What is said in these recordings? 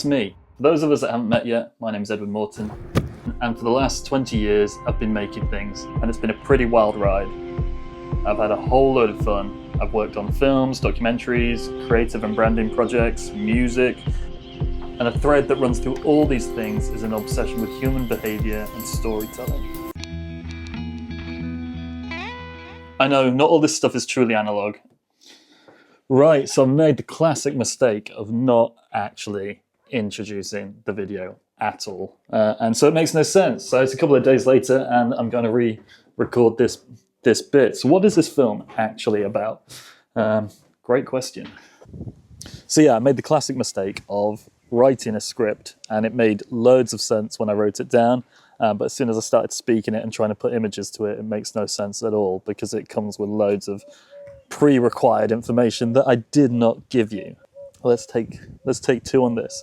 that's me. For those of us that haven't met yet, my name is Edward Morton, and for the last 20 years I've been making things, and it's been a pretty wild ride. I've had a whole load of fun. I've worked on films, documentaries, creative and branding projects, music, and a thread that runs through all these things is an obsession with human behaviour and storytelling. I know, not all this stuff is truly analog. Right, so I've made the classic mistake of not actually introducing the video at all. And so it makes no sense. So it's a couple of days later and I'm going to re-record this bit. So what is this film actually about? Great question. So yeah, I made the classic mistake of writing a script, and it made loads of sense when I wrote it down. But as soon as I started speaking it and trying to put images to it, it makes no sense at all because it comes with loads of pre-required information that I did not give you. Let's take two on this.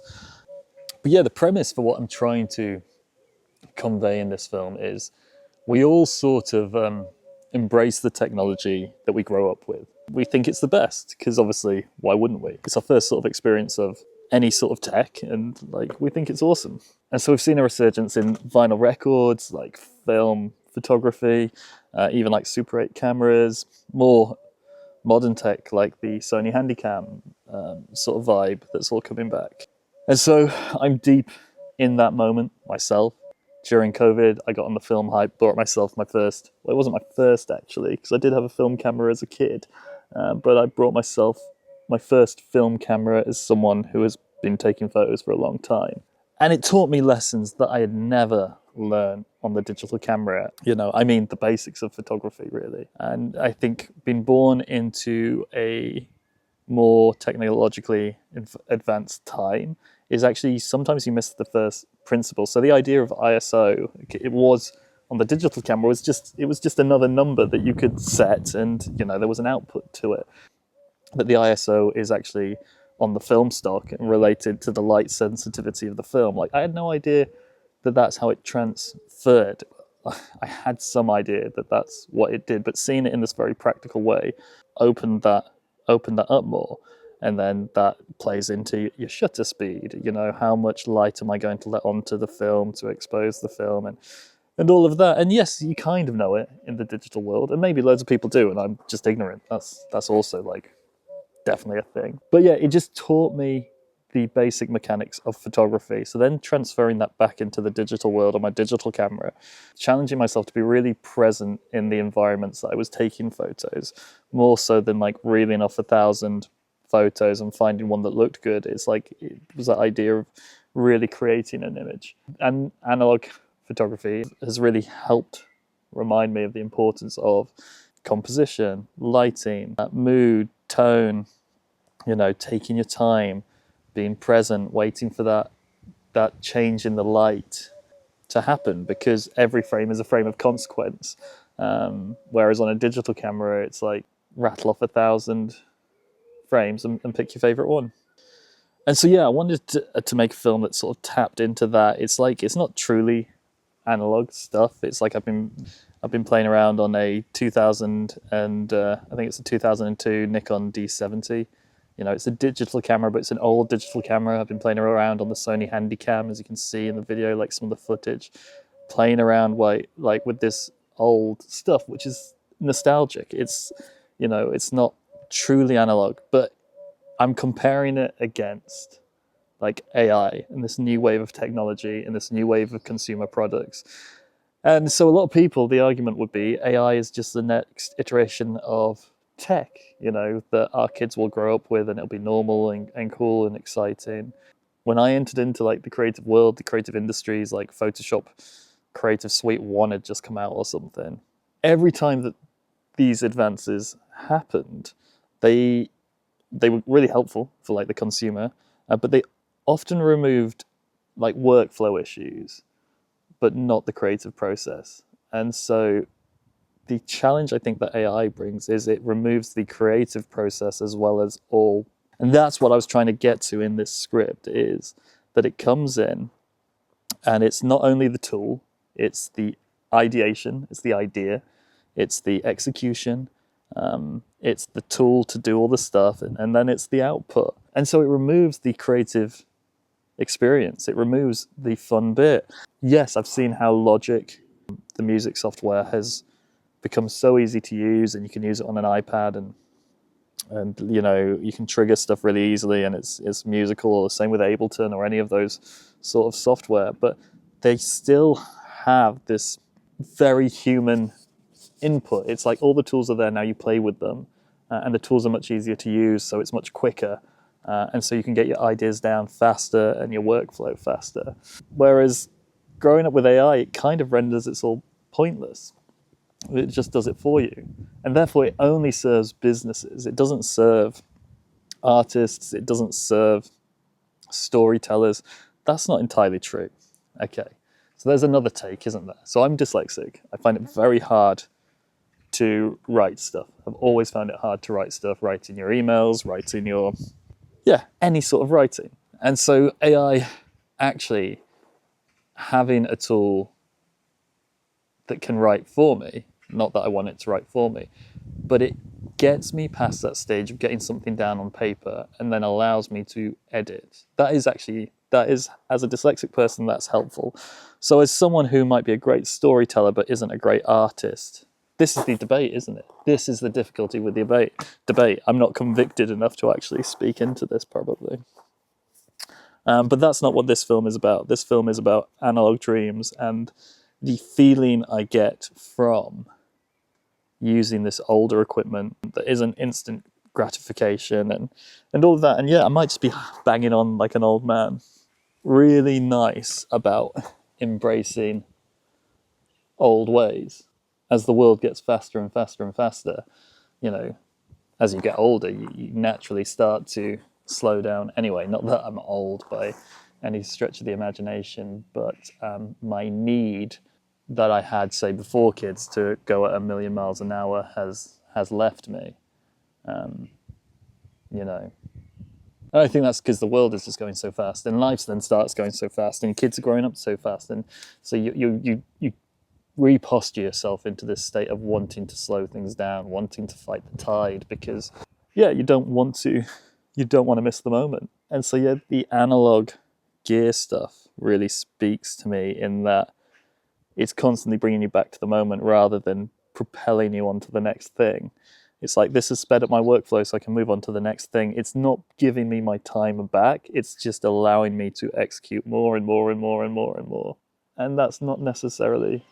But yeah, the premise for what I'm trying to convey in this film is we all sort of embrace the technology that we grow up with. We think it's the best because obviously, why wouldn't we? It's our first sort of experience of any sort of tech, and like we think it's awesome. And so we've seen a resurgence in vinyl records, like film photography, even like Super 8 cameras, more modern tech like the Sony Handycam sort of vibe that's all coming back. And so I'm deep in that moment myself. During COVID, I got on the film hype, bought myself my first, well, it wasn't my first actually, because I did have a film camera as a kid, but I brought myself my first film camera as someone who has been taking photos for a long time. And it taught me lessons that I had never learned on the digital camera. You know, I mean, the basics of photography, really. And I think being born into a more technologically advanced time is actually, sometimes you miss the first principle. So the idea of ISO, it was on the digital camera, it was just another number that you could set, and you know there was an output to it. But the ISO is actually on the film stock and related to the light sensitivity of the film. Like, I had no idea that that's how it transferred. I had some idea that that's what it did, but seeing it in this very practical way opened that up more. And then that plays into your shutter speed. You know, how much light am I going to let onto the film to expose the film, and all of that. And yes, you kind of know it in the digital world, and maybe loads of people do, and I'm just ignorant. That's also like definitely a thing. But yeah, it just taught me the basic mechanics of photography. So then transferring that back into the digital world on my digital camera, challenging myself to be really present in the environments that I was taking photos, more so than like reeling off 1,000 photos and finding one that looked good. It's like, it was that idea of really creating an image. And analog photography has really helped remind me of the importance of composition, lighting, mood, tone, you know, taking your time, being present, waiting for that change in the light to happen, because every frame is a frame of consequence. Whereas on a digital camera, it's like rattle off 1,000 frames and pick your favorite one. And so yeah, I wanted to make a film that sort of tapped into that. It's like, it's not truly analog stuff. It's like I've been playing around on a 2000 and I think it's a 2002 Nikon D70. You know, it's a digital camera, but it's an old digital camera. I've been playing around on the Sony Handycam, as you can see in the video, like some of the footage, playing around like with this old stuff, which is nostalgic. It's, you know, it's not truly analog, but I'm comparing it against like AI and this new wave of technology and this new wave of consumer products. And so a lot of people, the argument would be AI is just the next iteration of tech, you know, that our kids will grow up with, and it'll be normal and cool and exciting. When I entered into like the creative world, the creative industries, like Photoshop Creative Suite 1 had just come out or something. Every time that these advances happened, they were really helpful for like the consumer, but they often removed like workflow issues, but not the creative process. And so the challenge I think that AI brings is it removes the creative process as well as all. And that's what I was trying to get to in this script, is that it comes in and it's not only the tool, it's the ideation, it's the idea, it's the execution, it's the tool to do all the stuff, and then it's the output. And so it removes the creative experience. It removes the fun bit. Yes, I've seen how Logic, the music software, has become so easy to use, and you can use it on an iPad, and you know, you can trigger stuff really easily, and it's musical, or the same with Ableton or any of those sort of software. But they still have this very human input. It's like all the tools are there now, you play with them, and the tools are much easier to use, so it's much quicker, and so you can get your ideas down faster and your workflow faster. Whereas growing up with AI, it kind of renders it's all pointless. It just does it for you, and therefore it only serves businesses. It doesn't serve artists, it doesn't serve storytellers. That's not entirely true. Okay, so there's another take, isn't there? So I'm dyslexic. I find it very hard to write stuff. I've always found it hard to write stuff, writing your emails, writing your, any sort of writing. And so AI actually having a tool that can write for me, not that I want it to write for me, but it gets me past that stage of getting something down on paper and then allows me to edit. That is, as a dyslexic person, that's helpful. So as someone who might be a great storyteller but isn't a great artist, this is the debate, isn't it? This is the difficulty with the debate. I'm not convicted enough to actually speak into this, probably. But that's not what this film is about. This film is about analog dreams and the feeling I get from using this older equipment that isn't instant gratification and all of that. And yeah, I might just be banging on like an old man. Really nice about embracing old ways. As the world gets faster and faster and faster, you know, as you get older, you naturally start to slow down anyway. Not that I'm old by any stretch of the imagination, but my need that I had, say, before kids to go at 1,000,000 miles an hour has left me. You know, I think that's because the world is just going so fast, and life then starts going so fast, and kids are growing up so fast, and so you reposture yourself into this state of wanting to slow things down, wanting to fight the tide, because you don't want to miss the moment. And so the analog gear stuff really speaks to me in that it's constantly bringing you back to the moment rather than propelling you onto the next thing. It's like, this has sped up my workflow so I can move on to the next thing. It's not giving me my time back. It's just allowing me to execute more and more and more and more and more. And that's not necessarily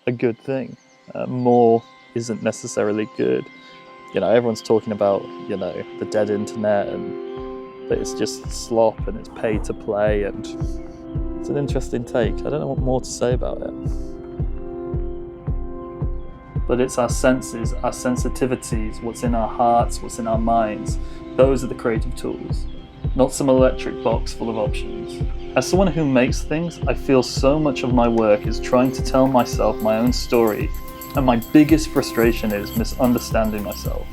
a good thing. More isn't necessarily good. You know, everyone's talking about, you know, the dead internet and that it's just slop and it's pay to play, and it's an interesting take. I don't know what more to say about it. But it's our senses, our sensitivities, what's in our hearts, what's in our minds. Those are the creative tools, not some electric box full of options. As someone who makes things, I feel so much of my work is trying to tell myself my own story, and my biggest frustration is misunderstanding myself,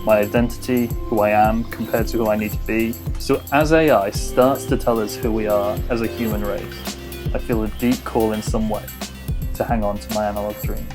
my identity, who I am compared to who I need to be. So as AI starts to tell us who we are as a human race, I feel a deep call in some way to hang on to my analog dreams.